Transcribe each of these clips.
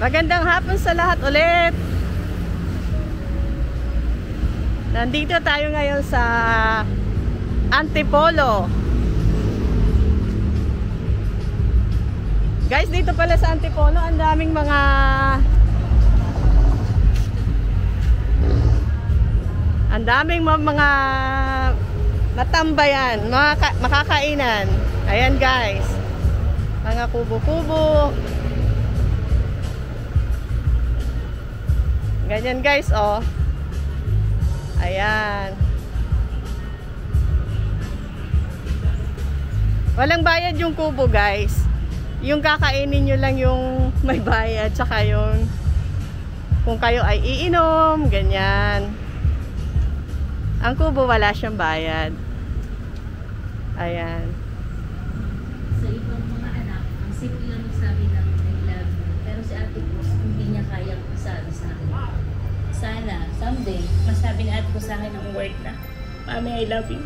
Magandang hapon sa lahat ulit. Nandito tayo ngayon sa Antipolo. Guys, dito pala sa Antipolo, ang daming mga matambayan, makakainan. Ayan guys, mga kubo-kubo. Ganyan guys, oh. Ayan. Walang bayad yung kubo guys. Yung kakainin nyo lang yung may bayad, tsaka yung kung kayo ay iinom, ganyan. Ang kubo wala siyang bayad. Ayan. Sa ibang mga anak, ang simple lang sabi ng I love you. Pero si Ate Cruz, hindi niya kayang masabi sa akin. Sana, someday, masabi ni Ate Cruz sa akin ang word na, Mami, I love you.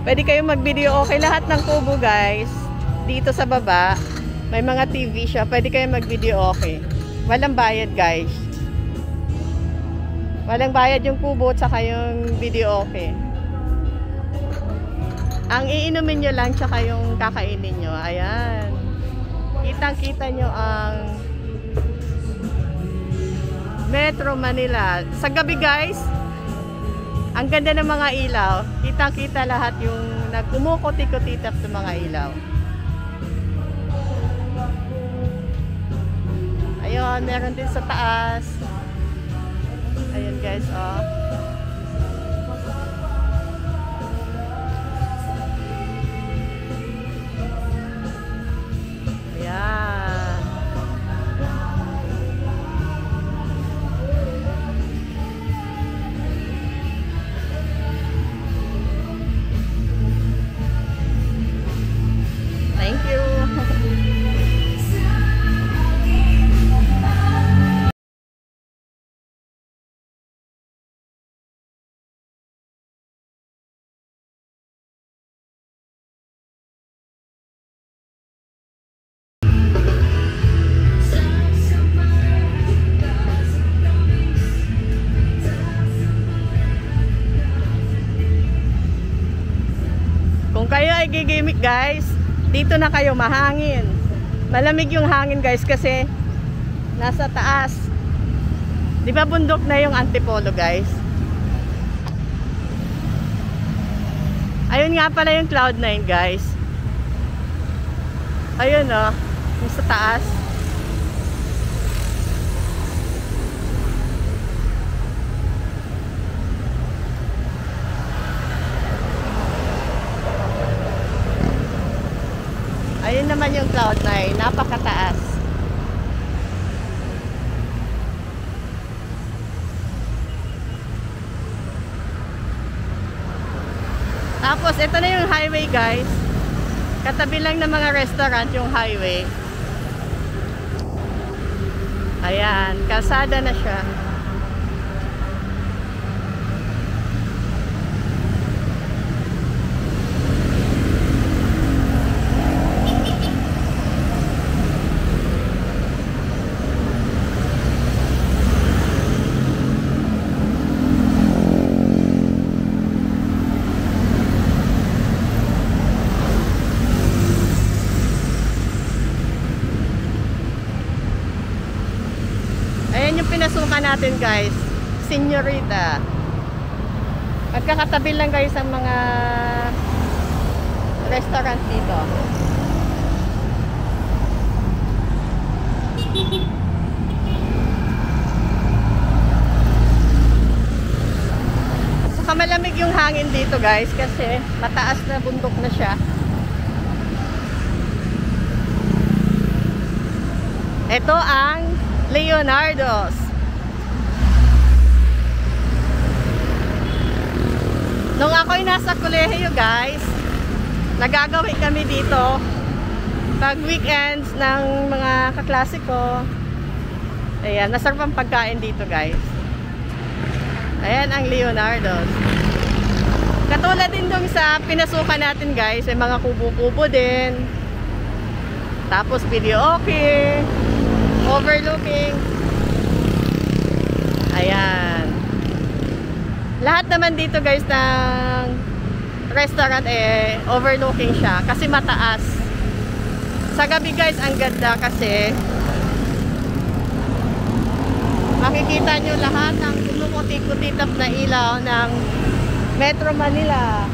Pwede kayong mag-video okay lahat ng kubo guys. Dito sa baba, may mga TV siya. Pwede kayong mag-video okay. Walang bayad guys. Walang bayad yung kubo at saka yung video okay. Ang iinumin nyo lang tsaka yung kakainin nyo. Ayan. Kitang-kita nyo ang Metro Manila. Sa gabi guys, ang ganda ng mga ilaw. Kitang-kita lahat yung nagkumukuti-kutitap sa mga ilaw. Ayun, meron din sa taas. Ayun guys, oh. Ayan. Thank you. Kung kayo ay gigimik guys, dito na kayo, mahangin. Malamig yung hangin guys kasi nasa taas. Di ba bundok na yung Antipolo guys? Ayun nga pala yung Cloud9 guys. Ayun oh, yung sa taas. Ayun naman yung Cloud9, napakataas. Tapos ito na yung highway guys. Katabi lang ng mga restaurant yung highway. Ayan, kalsada na siya. Ayan yung pinasukan natin guys, Señorita. Magkakatabi lang guys ang mga restaurant dito. Saka malamig yung hangin dito guys kasi mataas na bundok na siya. Ito ang Leonardo's. Nung ako'y nasa kolehiyo guys, nagagawin kami dito pag weekends ng mga kaklase ko. Ayan, masarap ang pagkain dito guys. Ayan ang Leonardo's. Katulad din dun sa pinasukan natin guys, may mga kubo-kubo din. Tapos video okay, overlooking. Ayan. Lahat naman dito guys ng restaurant overlooking siya kasi mataas. Sa gabi guys ang ganda kasi makikita nyo lahat ng kumukuti-kutitap na ilaw ng Metro Manila.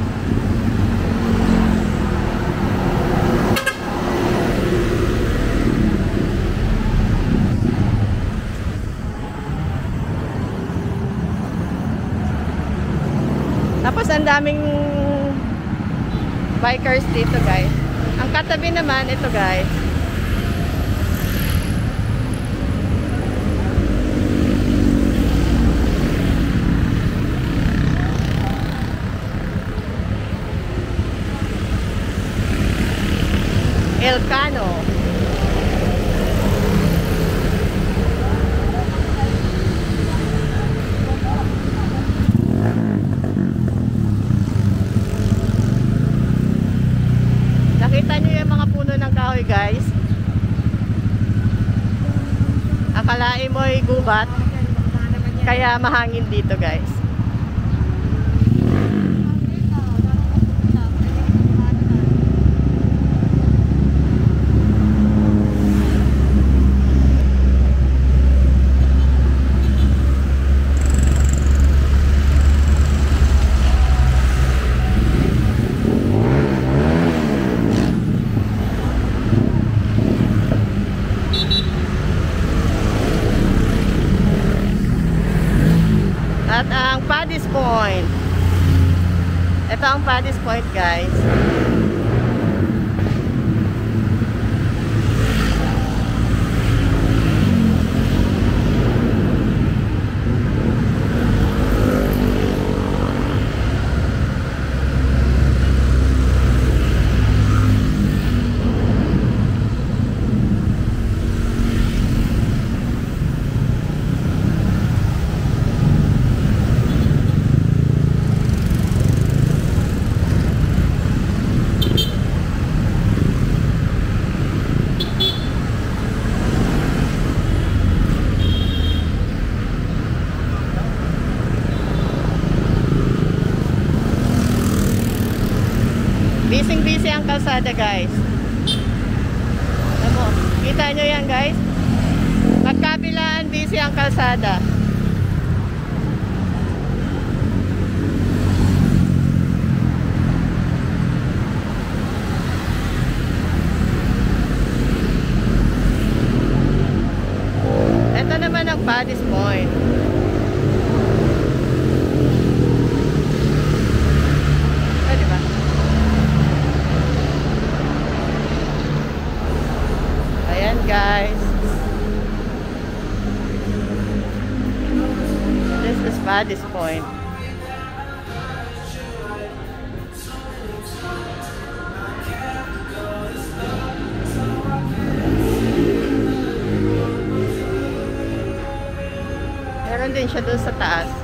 Tapos ang daming bikers dito guys. Ang katabi naman ito guys. Elcano. Nakita nyo yung mga puno ng kahoy guys. Akalain mo'y gubat, kaya mahangin dito guys. At ang Paddy's Point. Ito ang Paddy's Point guys. Busy ang kalsada guys. Ano, kita nyo yan guys. Magkabilaan busy ang kalsada. Ito naman ang Paddy's Point. Guys, this is Paddy's Point. Nandun siya doon sa taas.